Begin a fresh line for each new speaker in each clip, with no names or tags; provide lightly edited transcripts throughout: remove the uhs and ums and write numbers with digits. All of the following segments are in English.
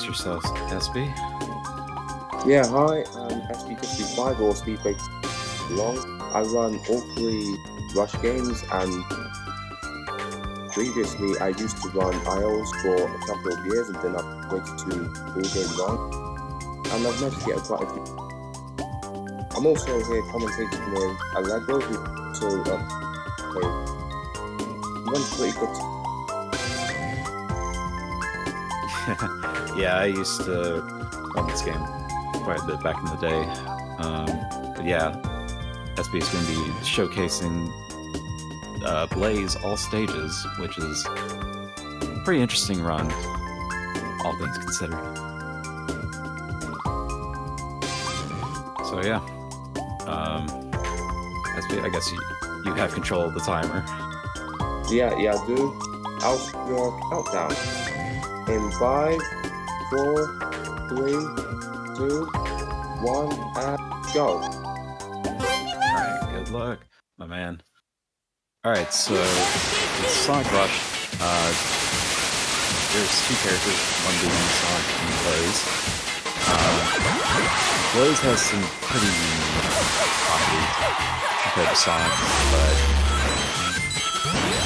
yourself, SB.
Yeah, hi, I'm sb55 or sb55 long. I run all three Rush games, and previously I used to run IOs for a couple of years, and then I've waited to all game run, and I've managed to get quite a few. I'm also here commentating with Allegro, who runs pretty good.
Yeah, I used to run this game quite a bit back in the day. But yeah, SB is going to be showcasing Blaze all stages, which is a pretty interesting run, all things considered. So yeah, SB, I guess you have control of the timer.
Yeah, I do. I'll do a countdown. In 5, 4, 3, 2, 1, and go.
Alright, good luck, my man. Alright, so with Sonic Rush, there's two characters, one being Sonic and Blaze. Blaze has some pretty unique properties compared to Sonic, but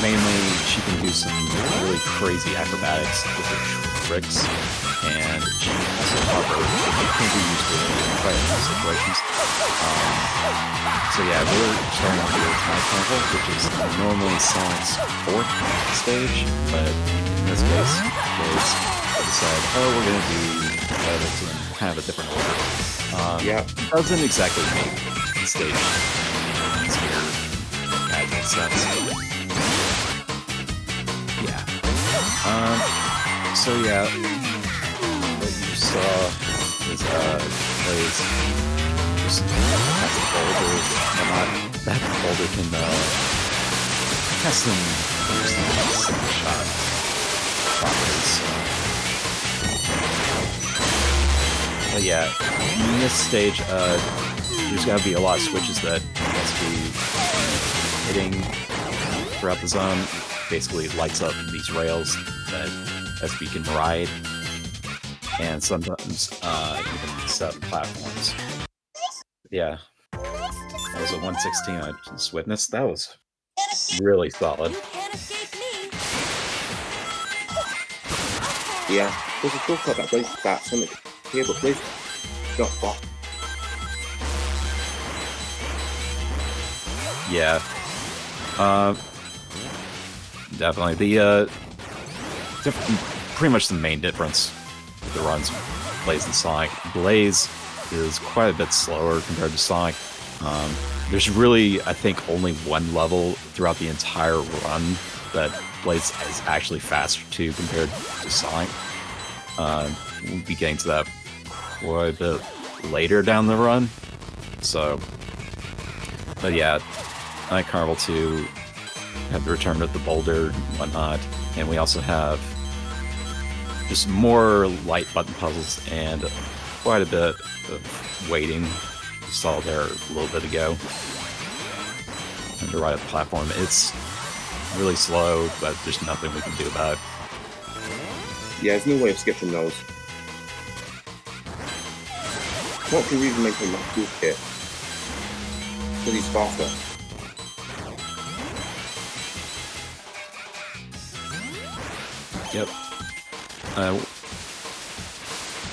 mainly she can do some really crazy acrobatics with her tricks, and she also hover, which can be used in quite a few situations. So yeah, we're starting off with Night Carnival, which is normally Sonic's 4th stage, but in this case, Blaze decided, oh, we're going to do this in kind of a different order.
Yeah.
Doesn't exactly make the stage easier, that makes sense. Yeah. So yeah, what you saw is Blaze just has a boulder and whatnot. That boulder can has some interesting shot properties. But yeah, in this stage, there's gotta be a lot of switches that must be hitting throughout the zone. Basically lights up these rails that SB can ride, and sometimes even set up platforms. Yeah, that was a 116 I just witnessed. That was really solid.
Yeah, there's a talk about that Blaze that Sonic here, but Blaze got bought.
Yeah. Definitely. The pretty much the main difference with the runs Blaze and Sonic. Blaze is quite a bit slower compared to Sonic. There's really, I think, only one level throughout the entire run that Blaze is actually faster to compared to Sonic. We'll be getting to that quite a bit later down the run. So, but yeah, Night Carnival 2 have the return of the boulder and whatnot, and we also have just more light button puzzles and quite a bit of waiting. You saw there a little bit ago. And to ride up the platform, it's really slow, but there's nothing we can do about it.
Yeah, there's no way of skipping those. What can we even make him like toolkit? Because he's faster.
Yep.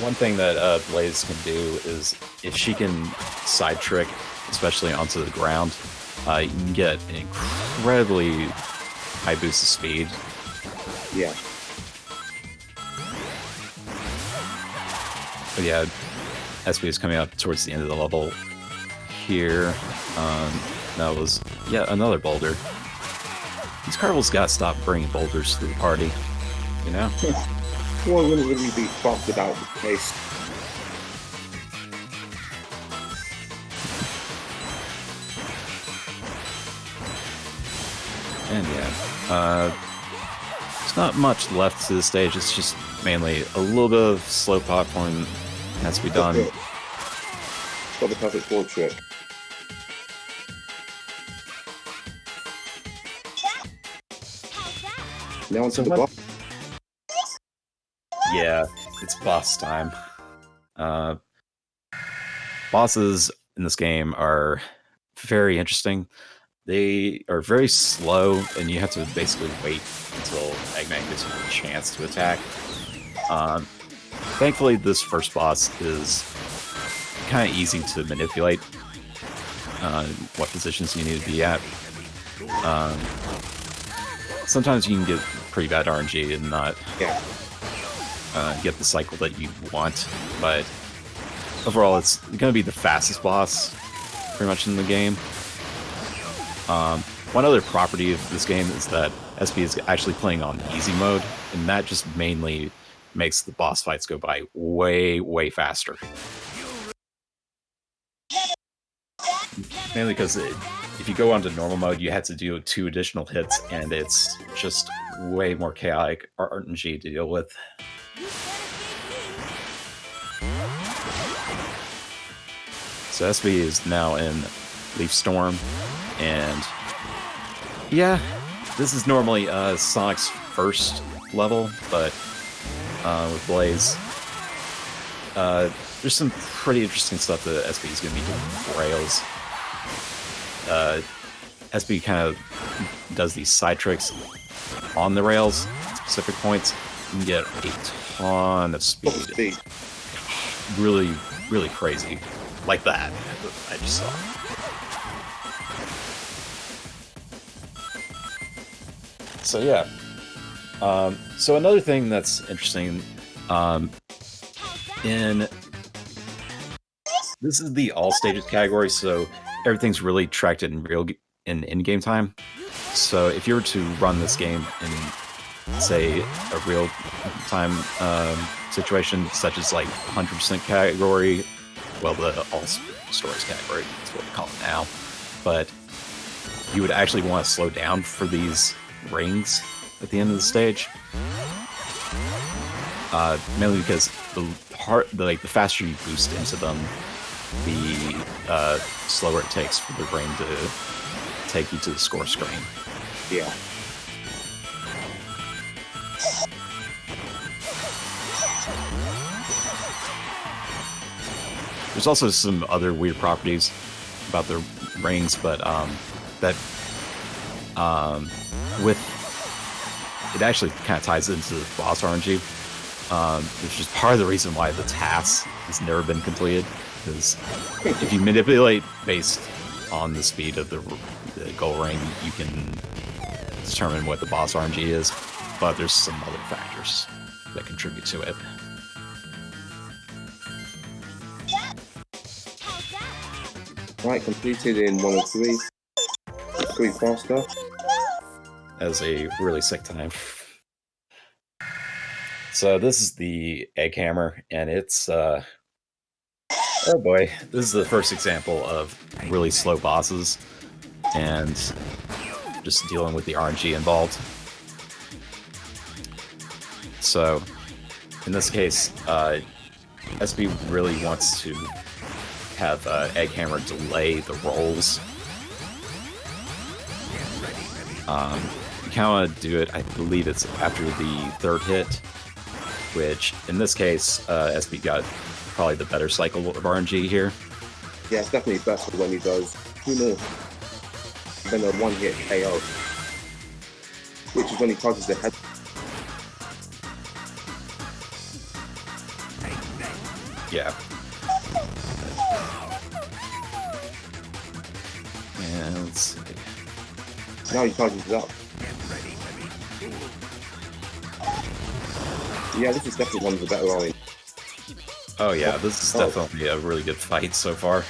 One thing that Blaze can do is if she can side trick, especially onto the ground, you can get an incredibly high boost of speed.
Yeah.
But yeah, SB is coming up towards the end of the level here. That was yet another boulder. These carnivals gotta stop bringing boulders to the party, you know?
Well, wouldn't really be fucked without the case.
And yeah, there's not much left to the stage. It's just mainly a little bit of slow platform has to be done.
Got the perfect forward trick. Now onto the block.
Yeah, it's boss time. Bosses in this game are very interesting. They are very slow, and you have to basically wait until Eggman gives you a chance to attack. Thankfully, this first boss is kind of easy to manipulate what positions you need to be at. Sometimes you can get pretty bad RNG and not get the cycle that you want, but overall it's going to be the fastest boss pretty much in the game. One other property of this game is that SB is actually playing on easy mode, and that just mainly makes the boss fights go by way, way faster. Mainly because if you go onto normal mode, you have to do 2 additional hits, and it's just way more chaotic RNG to deal with. So SB is now in Leaf Storm, and yeah, this is normally Sonic's first level, but with Blaze, there's some pretty interesting stuff that SB is going to be doing with rails. SB kind of does these side tricks on the rails at specific points. You can get a ton of speed. Really, really crazy. Like that, I just saw. So yeah. So another thing that's interesting, this is the all stages category, so everything's really tracked in in-game time. So if you were to run this game in, say, a real-time situation, such as like 100% category, well, the all stories category is what we call it now, but you would actually want to slow down for these rings at the end of the stage, mainly because the faster you boost into them, the slower it takes for the ring to take you to the score screen.
Yeah.
There's also some other weird properties about the rings, but with it actually kind of ties into the boss RNG, which is part of the reason why the task has never been completed. Because if you manipulate based on the speed of the goal ring, you can determine what the boss RNG is, but there's some other factors that contribute to it.
Right, completed in 103. 3 faster.
As a really sick time. So this is the egg hammer, and it's oh boy, this is the first example of really slow bosses and just dealing with the RNG involved. So in this case, SB really wants to have egg hammer delay the rolls. You kind of want to do it, I believe it's after the 3rd hit, which in this case, SB got probably the better cycle of RNG here.
Yeah, it's definitely better when he does 2 more than a 1-hit KO, which is when he touches the head.
Yeah. And let's see.
Now he charges it up. Yeah, this is definitely one of the better RNG.
Oh yeah, this is definitely a really good fight so far.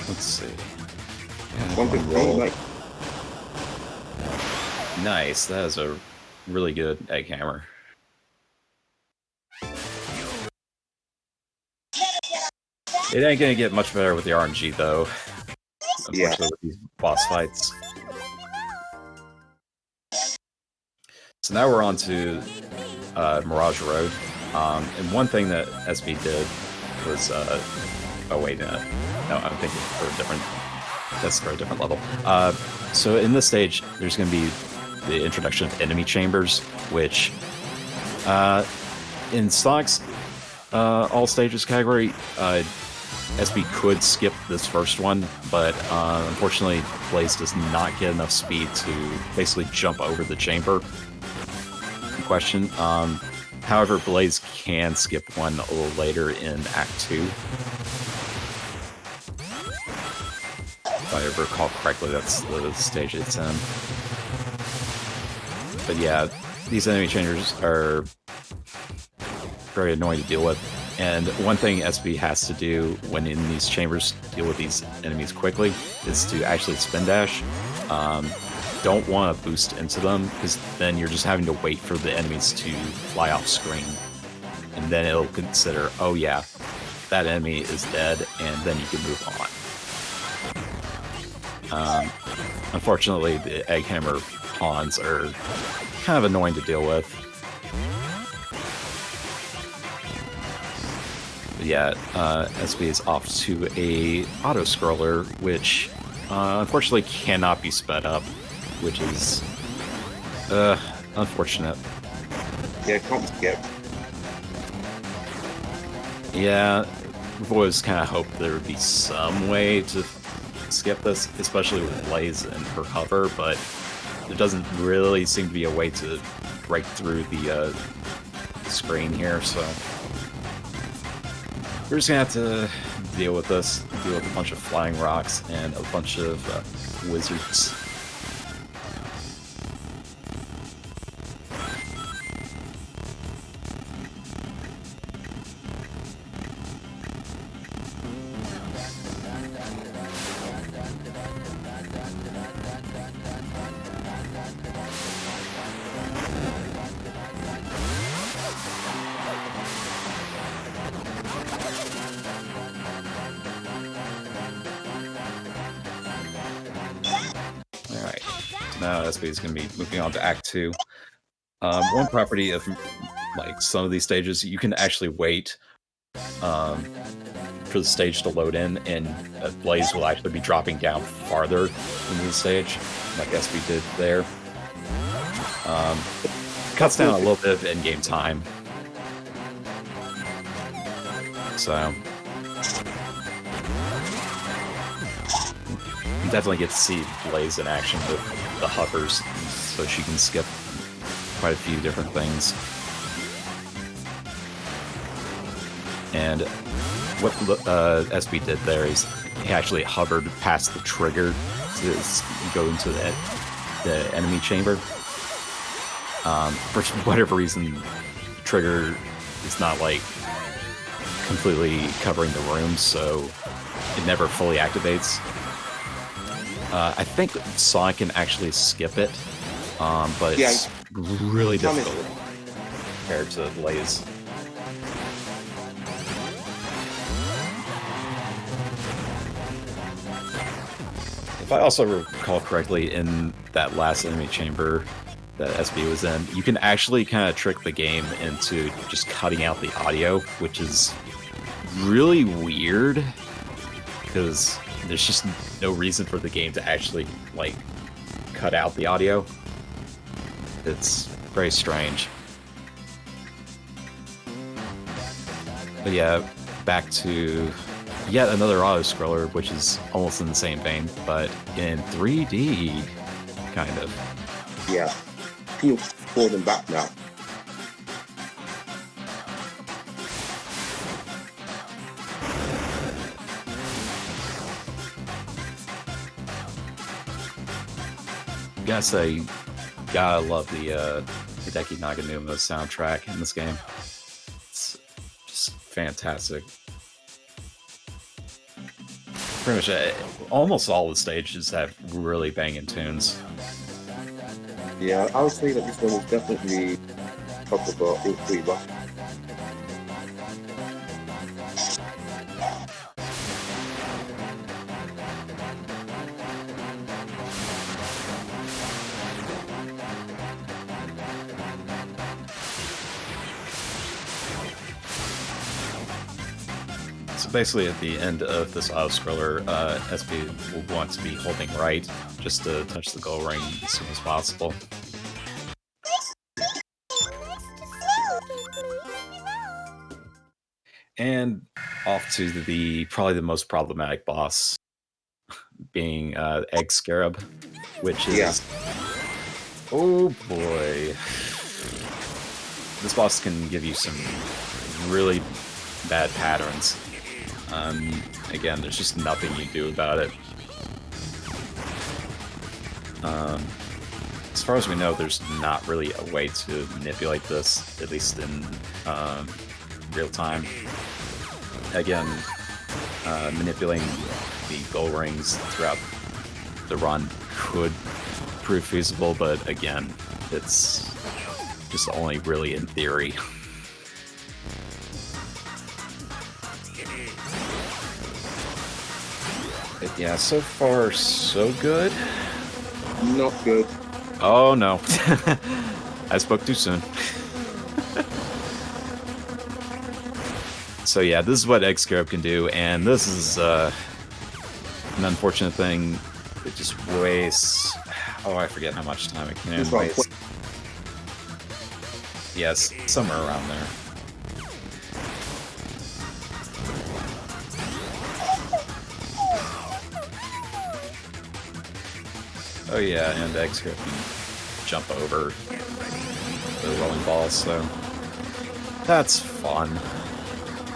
Let's see.
One good roll.
Nice, that is a really good egg hammer. It ain't gonna get much better with the RNG though. Unfortunately, with these boss fights. So now we're on to Mirage Road. And one thing that SB did was oh wait, no, I'm thinking for a different. That's for a different level. So in this stage, there's going to be the introduction of enemy chambers, which in Sonic's all stages category, SB could skip this first one, but unfortunately, Blaze does not get enough speed to basically jump over the chamber in question. However, Blaze can skip one a little later in Act 2. If I recall correctly, that's the stage it's in. But yeah, these enemy chambers are very annoying to deal with. And one thing SB has to do when in these chambers, deal with these enemies quickly, is to actually spin dash. Don't want to boost into them, because then you're just having to wait for the enemies to fly off screen. And then it'll consider, oh yeah, that enemy is dead, and then you can move on. Unfortunately, the Egg Hammer pawns are kind of annoying to deal with. But yeah, SB is off to a auto-scroller, which unfortunately cannot be sped up, which is unfortunate.
Yeah, can't skip.
Yeah, I've always kind of hoped there would be some way to skip this, especially with Blaze and her hover, but there doesn't really seem to be a way to break through the screen here, so we're just gonna have to deal with this, deal with a bunch of flying rocks and a bunch of wizards. Now SB is going to be moving on to Act 2. One property of like some of these stages, you can actually wait for the stage to load in, and Blaze will actually be dropping down farther into the stage, like SB did there. Cuts down a little bit of in-game time. So you definitely get to see Blaze in action with the hovers, so she can skip quite a few different things. And what SB did there is he actually hovered past the trigger to go into the enemy chamber. For whatever reason, the trigger is not like completely covering the room, so it never fully activates. I think Sonic can actually skip it, but it's really difficult compared to Blaze. If I also recall correctly, in that last enemy chamber that SB was in, you can actually kind of trick the game into just cutting out the audio, which is really weird, because there's just no reason for the game to actually, like, cut out the audio. It's very strange. But yeah, back to yet another auto-scroller, which is almost in the same vein, but in 3D, kind of.
Yeah. Can you pull them back now?
Gotta say, gotta love the Hideki Naganuma soundtrack in this game. It's just fantastic. Pretty much almost all the stages have really banging tunes.
Yeah, I would say that this one is definitely top of all three, but
So basically, at the end of this auto-scroller, SP will want to be holding right just to touch the goal ring as soon as possible. And off to the probably the most problematic boss, being Egg Scarab, which is
Yeah.
oh boy, this boss can give you some really bad patterns. Again, there's just nothing you do about it. As far as we know, there's not really a way to manipulate this, at least in real time. Again, manipulating the goal rings throughout the run could prove feasible, but again, it's just only really in theory. But yeah, so far so good.
Not good.
Oh no, I spoke too soon. So yeah, this is what Egg Scarab can do, and this is an unfortunate thing. It just wastes... Oh, I forget how much time it can waste. Yes, somewhere around there. Oh yeah, and Egg Scarab can jump over the rolling balls, so that's fun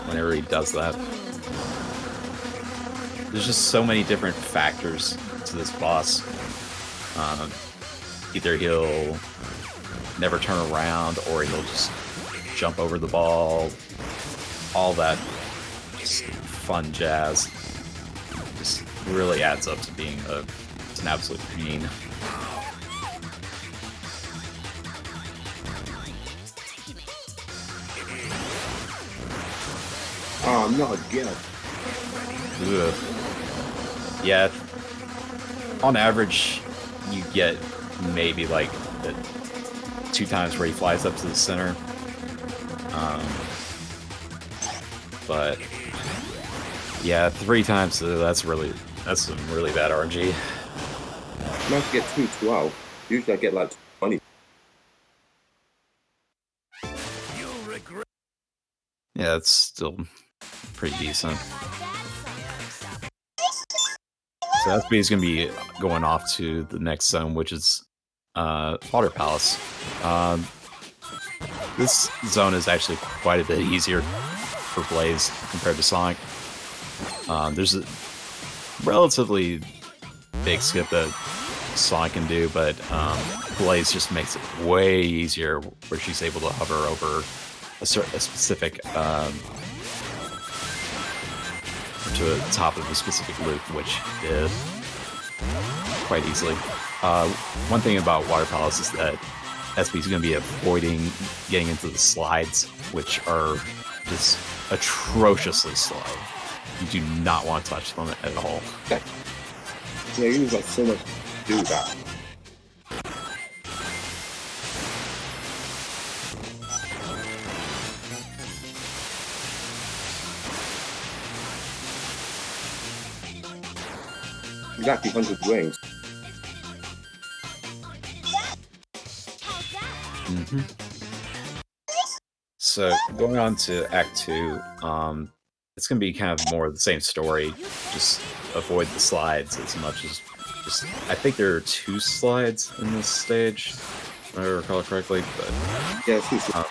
whenever he does that. There's just so many different factors to this boss. Either he'll never turn around, or he'll just jump over the ball. All that just fun jazz just really adds up to being an absolute pain.
Oh, not again.
Ugh. Yeah, on average, you get maybe like the 2 times where he flies up to the center. But yeah, 3 times, that's some really bad RNG.
I managed to get 212. Usually I get like 20.
Yeah, it's still pretty decent. So SB is going to be going off to the next zone, which is Water Palace. This zone is actually quite a bit easier for Blaze compared to Sonic. There's a relatively big skip that Sonic can do, but Blaze just makes it way easier, where she's able to hover over a specific to the top of a specific loop, which did quite easily. One thing about Water Palace is that SP is going to be avoiding getting into the slides, which are just atrociously slow. You do not want to touch them at all.
Yeah, you use like so much to do that. Exactly 100 rings.
Mm-hmm. So going on to Act 2, it's going to be kind of more of the same story. Just avoid the slides as much as just... I think there are 2 slides in this stage, if I recall correctly, but...
Yeah, 2 slides.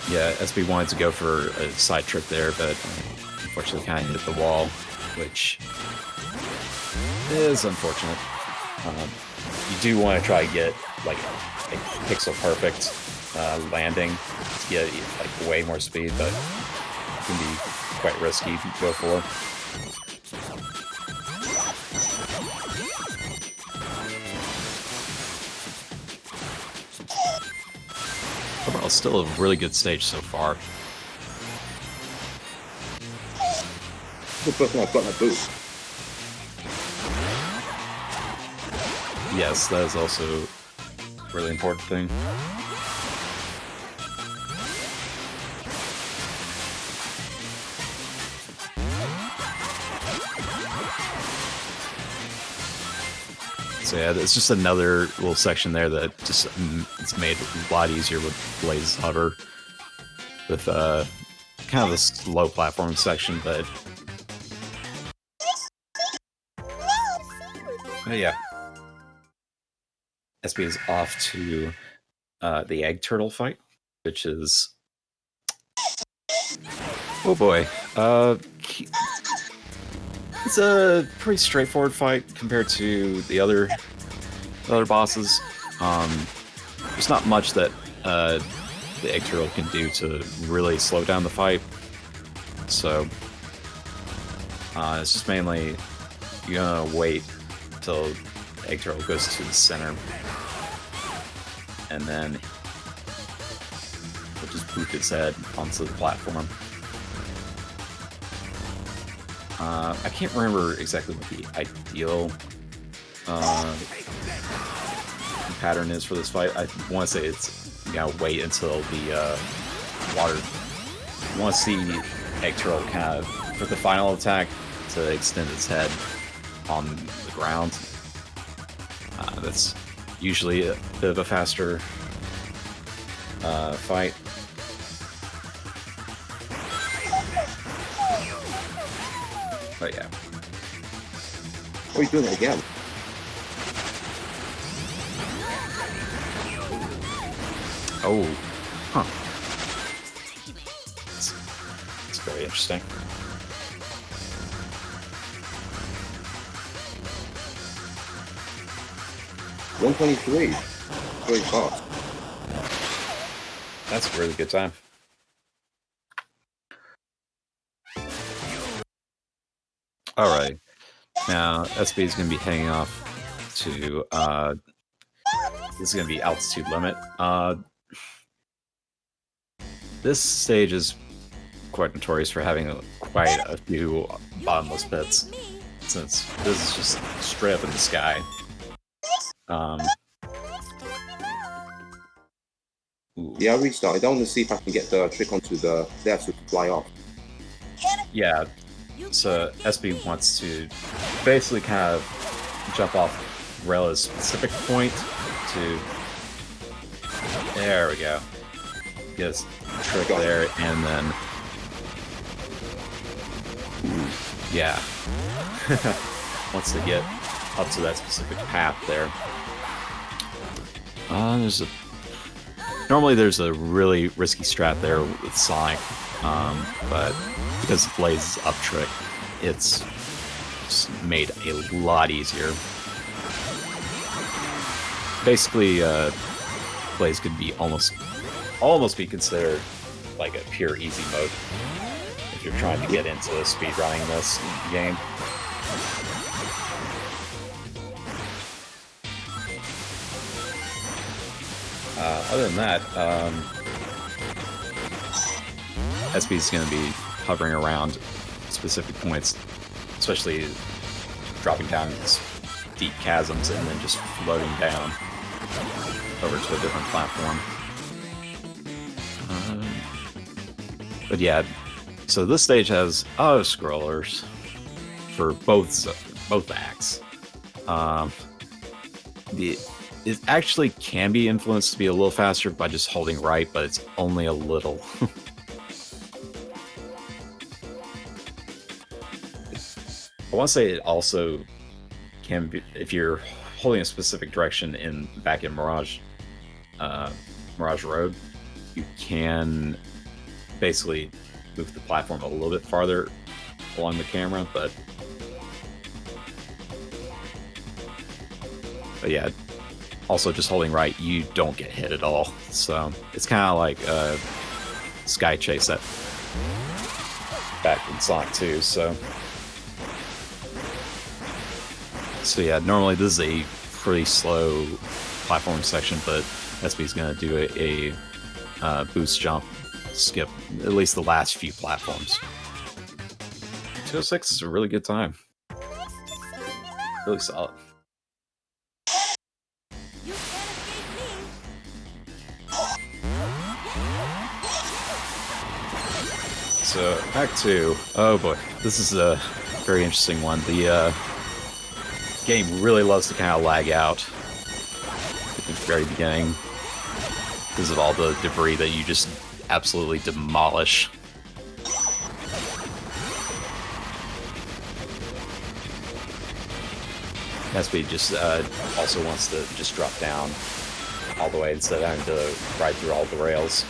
Yeah, SB wanted to go for a side trip there, but unfortunately kind of hit the wall, which is unfortunate. You do want to try to get like a pixel perfect landing to get like way more speed, but it can be quite risky if you go for. Overall, still a really good stage so far.
The first one I've got my boost.
Yes, that is also really important thing. So yeah, it's just another little section there that just it's made a lot easier with Blaze's hover, with kind of a slow platform section, but yeah, SB is off to the egg turtle fight, which is oh boy, it's a pretty straightforward fight compared to the other bosses. There's not much that the egg turtle can do to really slow down the fight. So it's just mainly you're gonna wait until the egg turtle goes to the center, and then we'll just boot its head onto the platform. I can't remember exactly what the ideal pattern is for this fight. I want to say it's you gotta wait until the water. You want to see egg turtle kind of for the final attack to extend its head on the ground. That's usually a bit of a faster fight. But yeah.
Oh, he's doing it again.
Oh, huh. It's very interesting.
$123. Very fast.
That's a really good time. All right. Now, SB is going to be heading off to, this is going to be altitude limit. This stage is quite notorious for having quite a few bottomless pits, since this is just straight up in the sky.
Yeah, I restarted. I want to see if I can get the trick onto the there to fly off.
Yeah, so SB wants to basically kind of jump off Rella's specific point to... There we go. Get a trick there, and then... Ooh, yeah. Wants to get up to that specific path there. Normally there's a really risky strat there with Sonic, but because Blaze's up trick, it's made a lot easier. Basically, Blaze could be almost be considered like a pure easy mode if you're trying to get into speedrunning this game. Other than that, SB is going to be hovering around specific points, especially dropping down these deep chasms and then just floating down over to a different platform. But yeah, so this stage has auto-scrollers for both acts. It actually can be influenced to be a little faster by just holding right, but it's only a little. I want to say it also can be, if you're holding a specific direction back in Mirage Road, you can basically move the platform a little bit farther along the camera, but yeah, also just holding right, you don't get hit at all. So it's kind of like Sky Chase that back in Sonic 2. So yeah, normally this is a pretty slow platform section, but SB is going to do a boost jump, skip at least the last few platforms. 206 is a really good time. Really solid. so Act 2. Oh boy, this is a very interesting one. The game really loves to kind of lag out at the very beginning because of all the debris that you just absolutely demolish. SB just also wants to just drop down all the way instead of having to ride through all the rails.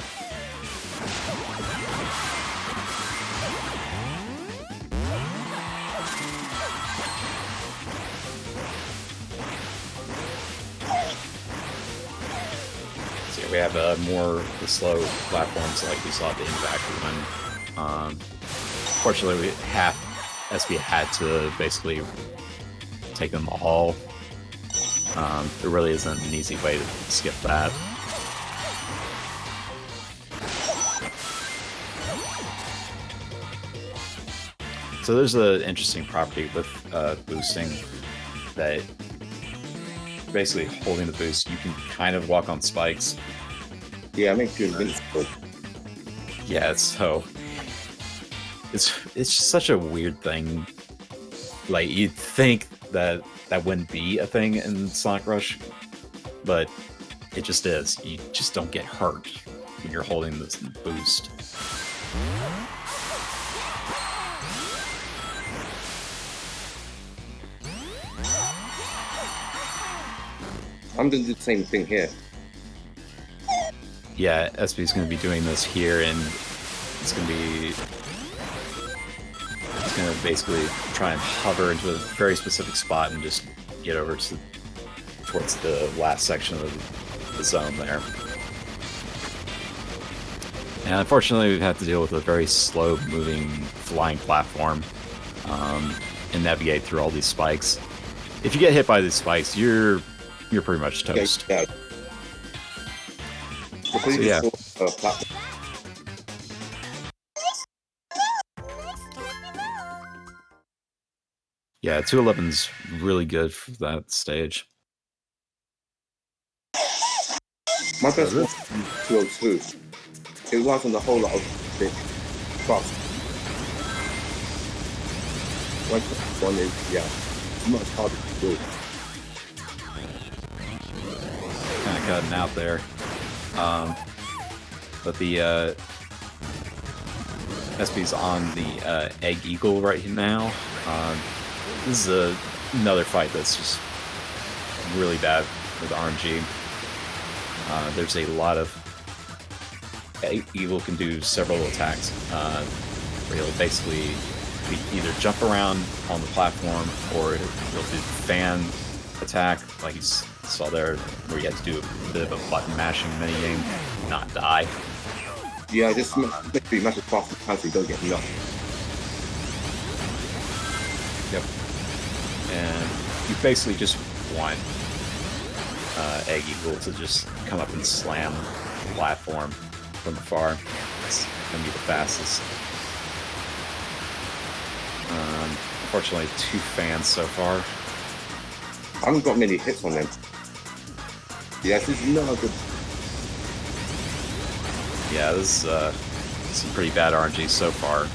So we have more the slow platforms like we saw at the Impact one. Fortunately, SB had to basically take them all. There really isn't an easy way to skip that. So there's an interesting property with boosting that basically holding the boost, you can kind of walk on spikes.
Yeah, it makes you invincible.
Yeah, so it's just such a weird thing. Like, you'd think that wouldn't be a thing in Sonic Rush, but it just is. You just don't get hurt when you're holding this boost.
I'm gonna do the same thing here.
Yeah, SB's gonna be doing this here, and it's gonna basically try and hover into a very specific spot and just get over towards the last section of the zone there. And unfortunately, we've had to deal with a very slow-moving flying platform and navigate through all these spikes. If you get hit by these spikes, you're pretty much toast.
Yeah.
So, yeah. Yeah, 211's really good for that stage.
My best was 202. It relies on the whole lot of big fast. Like one is, yeah, much harder to do.
Kind of cutting out there. But the SB's on the Egg Eagle right now. This is another fight that's just really bad with RNG. There's a lot of... Egg Eagle can do several attacks where he'll basically either jump around on the platform or he'll do fan attack, like you saw there, where you had to do a bit of a button mashing minigame, not die.
Yeah, just literally mash as fast as possible, don't get knocked.
Yep. And you basically just want Egg Eagle to just come up and slam the platform from afar. It's gonna be the fastest. Unfortunately, 2 fans so far.
I haven't got many hits on them. Yeah, this is not a good.
Yeah, this is some pretty bad RNG so far.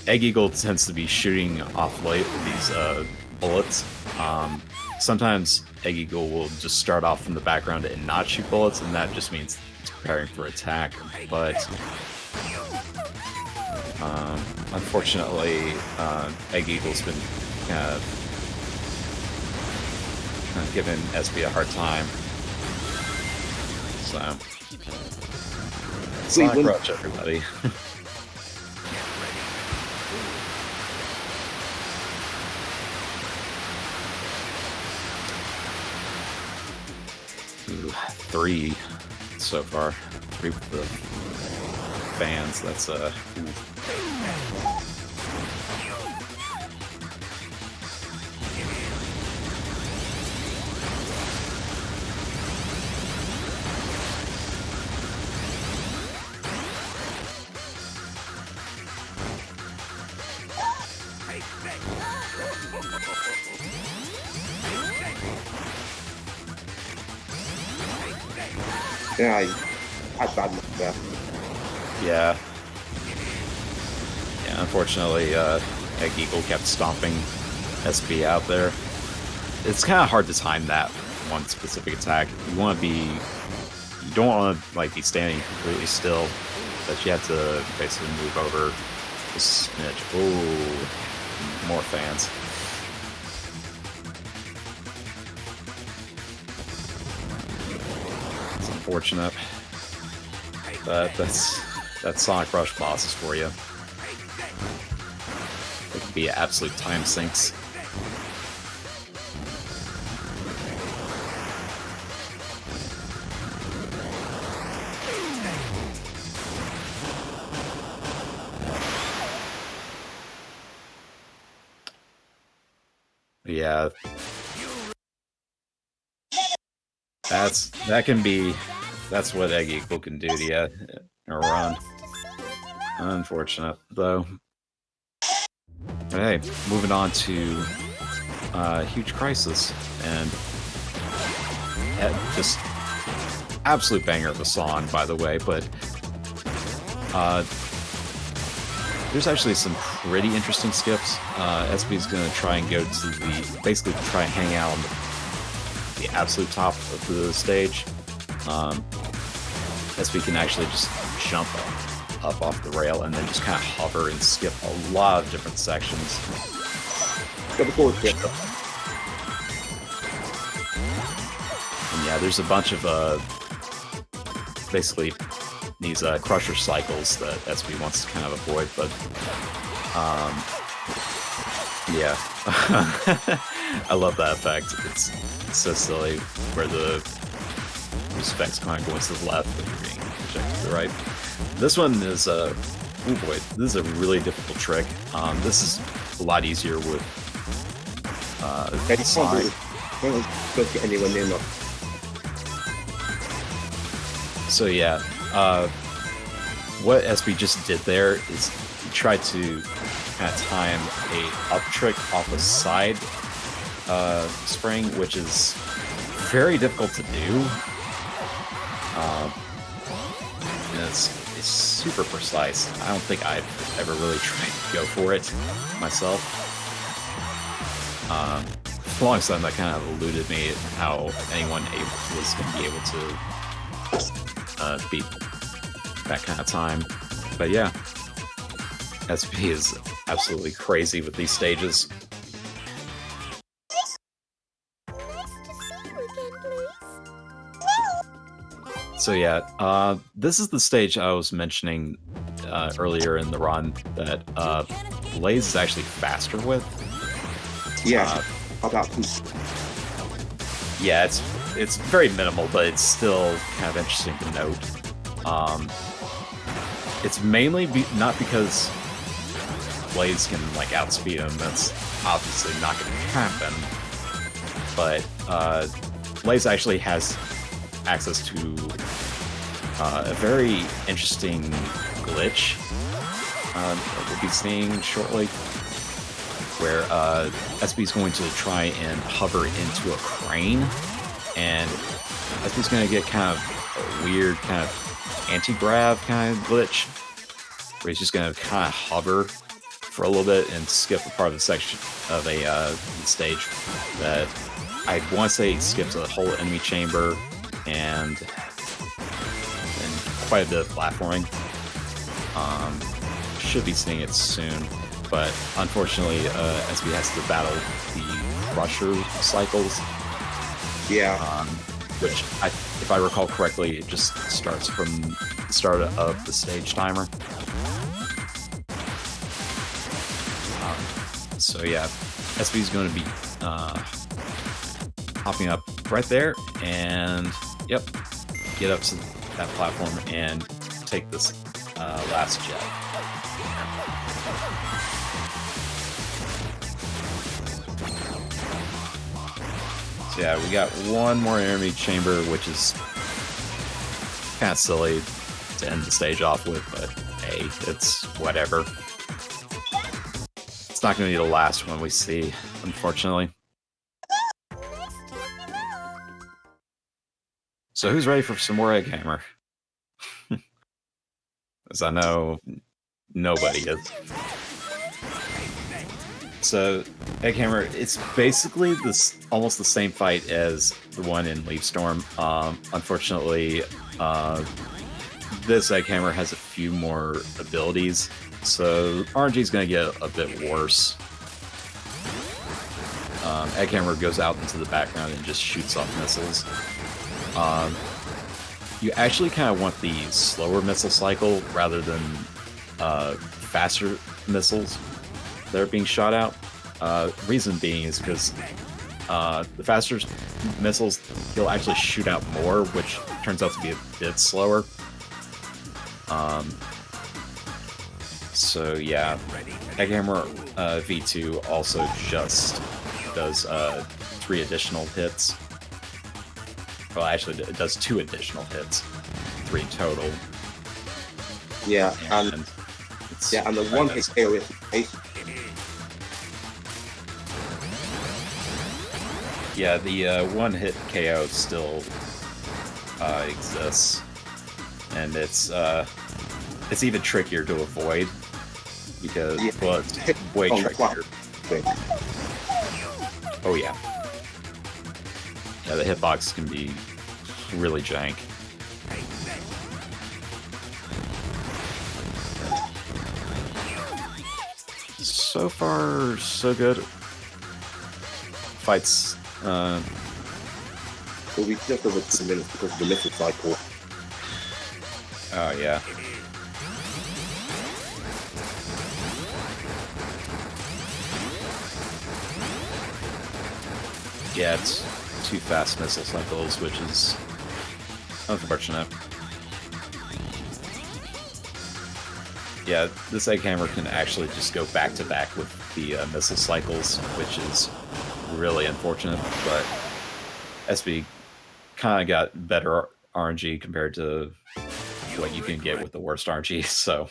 Egg Eagle tends to be shooting off these bullets. Sometimes Egg Eagle will just start off from the background and not shoot bullets, and that just means it's preparing for attack. But unfortunately, Egg Eagle's been giving SB a hard time. So, Sonic Rush, everybody. Ooh, 3 so far. 3 with the fans. That's
Yeah, I had bad luck there.
yeah. Yeah, unfortunately, Egg Eagle kept stomping SB out there. It's kind of hard to time that one specific attack. You want to be, you don't want to like be standing completely still, but you have to basically move over a smidge. Ooh, more fans. It's unfortunate, but that's Sonic Rush bosses for you. It can be absolute time sinks. Yeah, that's what Egg Eagle can do to you in a run. Unfortunate though. But hey, moving on to Huge Crisis, and just absolute banger of a song, by the way. But there's actually some pretty interesting skips. SB's gonna try and go to basically try and hang out on the absolute top of the stage. SB can actually just jump up off the rail and then just kind of hover and skip a lot of different sections. And yeah, there's a bunch of basically these crusher cycles that SB wants to kind of avoid, but yeah. I love that effect. It's so silly where the effects kind of going to the left and you're being projected to the right. This one is oh boy, this is a really difficult trick. This is a lot easier with Sonic. So yeah, what SB just did there is he tried to kind of time a up trick off a side spring, which is very difficult to do. And it's super precise. I don't think I've ever really tried to go for it myself. For a long time, that kind of eluded me how anyone was going to be able to beat that kind of time. But yeah, SP is absolutely crazy with these stages. So yeah, this is the stage I was mentioning earlier in the run that Blaze is actually faster with.
Yeah, about
yeah, it's very minimal, but it's still kind of interesting to note. It's mainly not because Blaze can like outspeed him. That's obviously not going to happen. But Blaze actually has access to a very interesting glitch that we'll be seeing shortly, where SB is going to try and hover into a crane, and SB is going to get kind of a weird kind of anti-grav kind of glitch, where he's just going to kind of hover for a little bit and skip a part of the section of a stage that I want to say skips a whole enemy chamber and quite a bit of platforming. Should be seeing it soon, but unfortunately, SB has to battle the crusher cycles.
Yeah.
Which, if I recall correctly, it just starts from the start of the stage timer. So yeah, SB is going to be hopping up right there, and yep, get up to that platform and take this last jet. So yeah, we got one more enemy chamber, which is kind of silly to end the stage off with, but hey, it's whatever. It's not going to be the last one we see, unfortunately. So who's ready for some more Egg Hammer? As I know, nobody is. So, Egghammer, it's basically this almost the same fight as the one in Leaf Storm. Unfortunately, this Egghammer has a few more abilities, so RNG is going to get a bit worse. Egghammer goes out into the background and just shoots off missiles. You actually kind of want the slower missile cycle rather than faster missiles that are being shot out. Reason being is because the faster missiles, he'll actually shoot out more, which turns out to be a bit slower. So yeah, Egghammer V2 also just does 3 additional hits. Well, actually, it does 2 additional hits, 3 total.
Yeah, and the one hit KO is
yeah, the one hit KO still exists, and it's even trickier to avoid because well, it's way trickier. Oh yeah. Yeah, the hitbox can be really jank. So far, so good. Fights.
Well, we just over 2 minutes because of the missile cycle.
Oh yeah. Yeah, it's 2 fast missile cycles, which is unfortunate. Yeah, this Egghammer can actually just go back to back with the missile cycles, which is really unfortunate, but SB kind of got better RNG compared to what you can get with the worst RNG, so...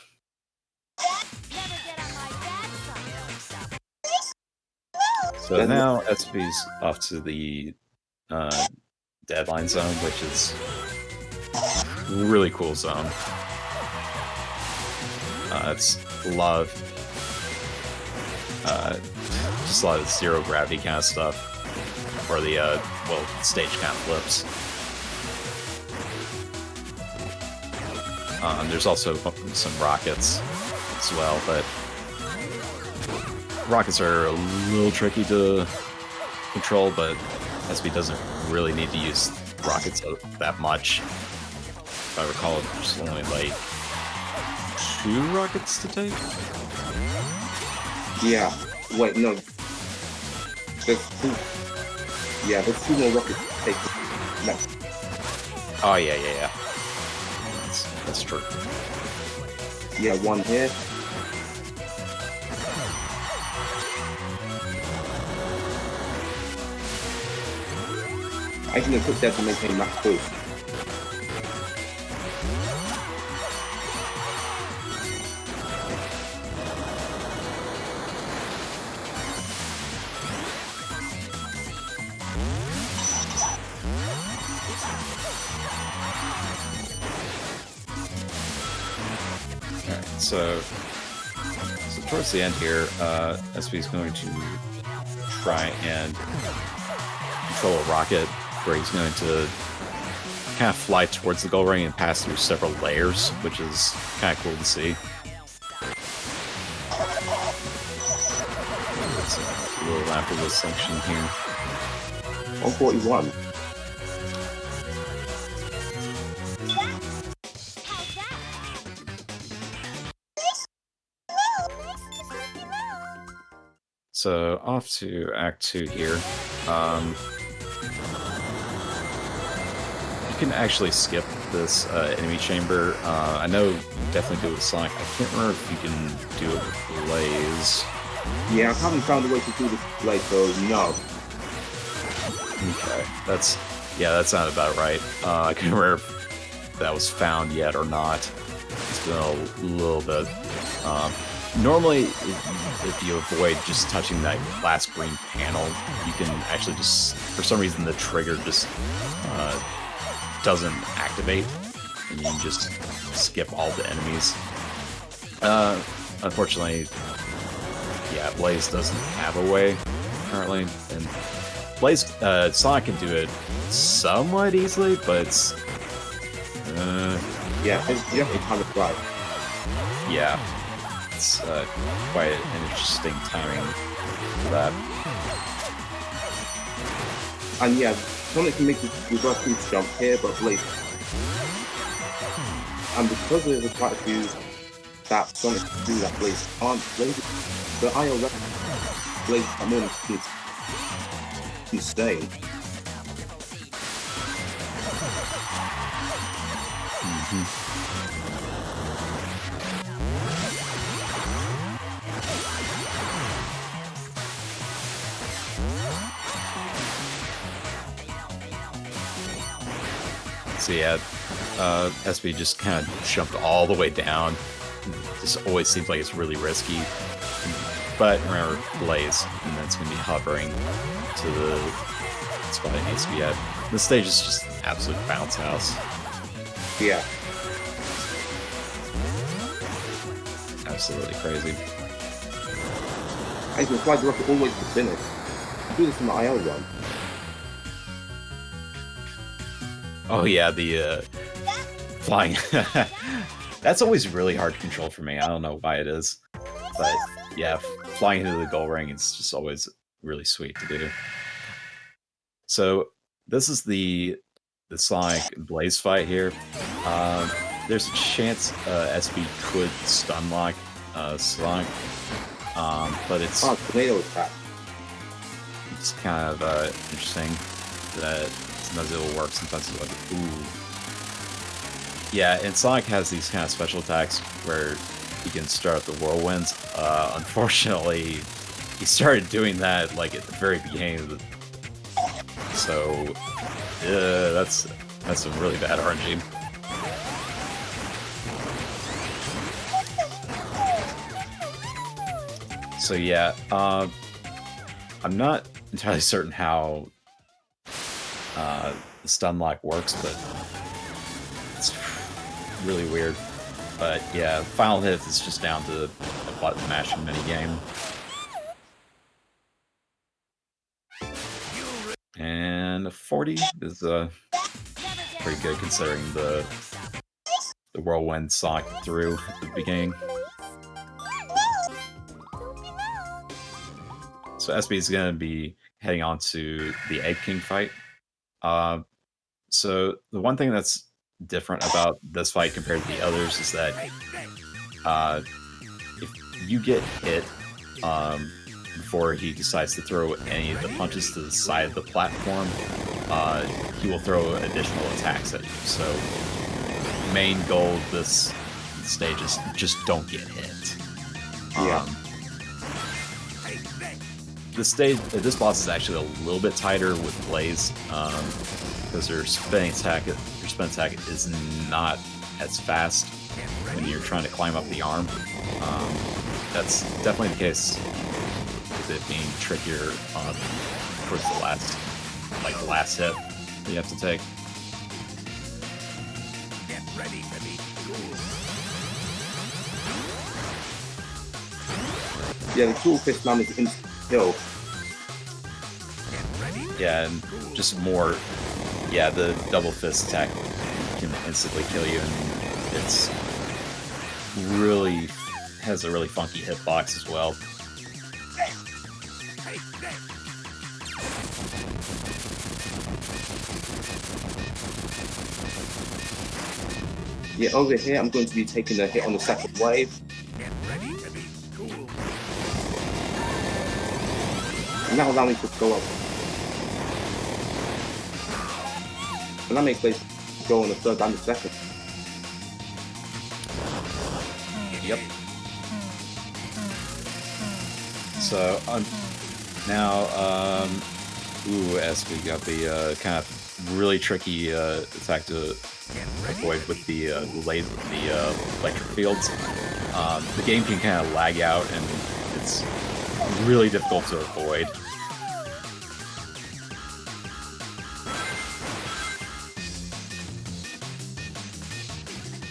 So now SB's off to the deadline zone, which is a really cool zone. It's a lot of just a lot of zero gravity kind of stuff, or the well, stage kind of flips. There's also some rockets as well, but rockets are a little tricky to control, but SB doesn't really need to use rockets that much. If I recall, there's only like 2 rockets to take?
Yeah. Wait, no. There's 2. Yeah, there's 2 more rockets to take. No.
Oh, yeah. That's true.
Yeah, 1 here. I can put that to maintain max boost.
So towards the end here, SB is going to try and control a rocket where he's going to kind of fly towards the goal ring and pass through several layers, which is kind of cool to see. Let's a little after this section here.
141.
So off to Act 2 here. You can actually skip this enemy chamber. I know you definitely do it with Sonic. I can't remember if you can do it with Blaze.
Yeah, I haven't found a way to do this with Blaze, so no.
Okay, that's not about right. I can't remember if that was found yet or not. It's been a little bit. Normally, if you avoid just touching that last green panel, you can actually just, for some reason, the trigger just doesn't activate, and you can just skip all the enemies. Unfortunately, yeah, Blaze doesn't have a way currently, and Blaze Sonic can do it somewhat easily, but it's
Yeah, you have to time it right.
yeah, it's quite an interesting timing for that.
And yeah, Sonic can make the reverse boost jump here, but Blaze. And because there's quite a few that Sonic can do that Blaze can't, the IO Blaze at the moment is insane.
So yeah, SB just kind of jumped all the way down. Just always seems like it's really risky. But remember, Blaze, and that's going to be hovering to the spot it needs to be at. This stage is just an absolute bounce house.
Yeah.
Absolutely crazy.
I can fly the rocket all the way to the finish. Do this in the IO run.
Oh yeah, the flying. That's always really hard to control for me. I don't know why it is. But yeah, flying into the goal ring is just always really sweet to do. So this is the Sonic Blaze fight here. There's a chance SB could stun lock Sonic, but it's
tomato attack.
It's kind of interesting that sometimes it will work, sometimes it's like, ooh. Yeah, and Sonic has these kind of special attacks where he can start up the whirlwinds. Unfortunately, he started doing that like at the very beginning of the. So, that's some really bad RNG. So yeah, I'm not entirely certain how the stun lock works, but it's really weird. But yeah, final hit is just down to a button mashing minigame. And 40 is pretty good considering the whirlwind Sonic through at the beginning. So SB is going to be heading on to the Egg King fight. So the one thing that's different about this fight compared to the others is that if you get hit before he decides to throw any of the punches to the side of the platform, he will throw additional attacks at you. So main goal of this stage is just don't get hit.
Yeah.
This boss is actually a little bit tighter with Blaze, because their spin attack is not as fast when you're trying to climb up the arm. That's definitely the case with it being trickier towards the last hit that you have to take.
Get ready to be cool.
Yeah, the cool fist man is instant kill.
Yeah, and just more. Yeah, the double fist attack can instantly kill you, and it's really has a really funky hitbox as well.
Yeah, over here I'm going to be taking a hit on the second wave.
Get ready to be cool.
And that'll allow me to go up. And that makes me go on the third and the second.
Yep. So now, SB got the kind of really tricky attack to avoid with the electric fields. The game can kind of lag out, and it's really difficult to avoid.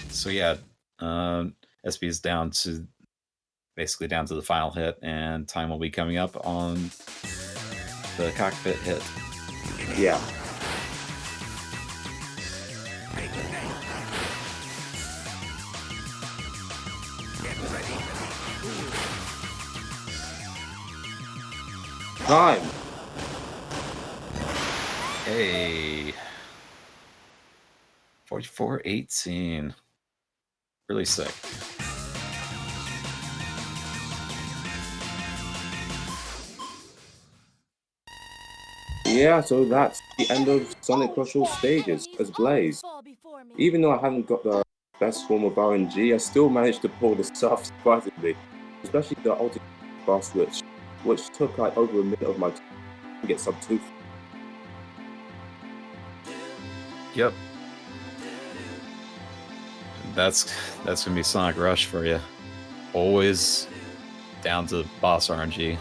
So yeah, SB is down to basically down to the final hit, and time will be coming up on the cockpit hit.
Yeah.
Make ready. Get ready to be cool.
Time.
Hey. 44-18. Really sick.
Yeah, so that's the end of Sonic Crush All stages as Blaze. Even though I haven't got the best form of RNG, I still managed to pull this off surprisingly. Especially the ultimate boss, which took like over a minute of my time to get sub 2.
Yep. That's gonna be Sonic Rush for you. Always down to boss RNG.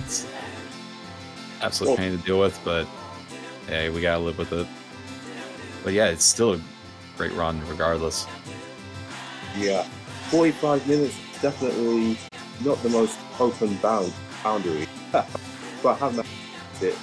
It's absolute pain to deal with, but hey, we gotta live with it. But yeah, it's still a great run regardless.
Yeah. 45 minutes is definitely not the most open boundary. But I have managed it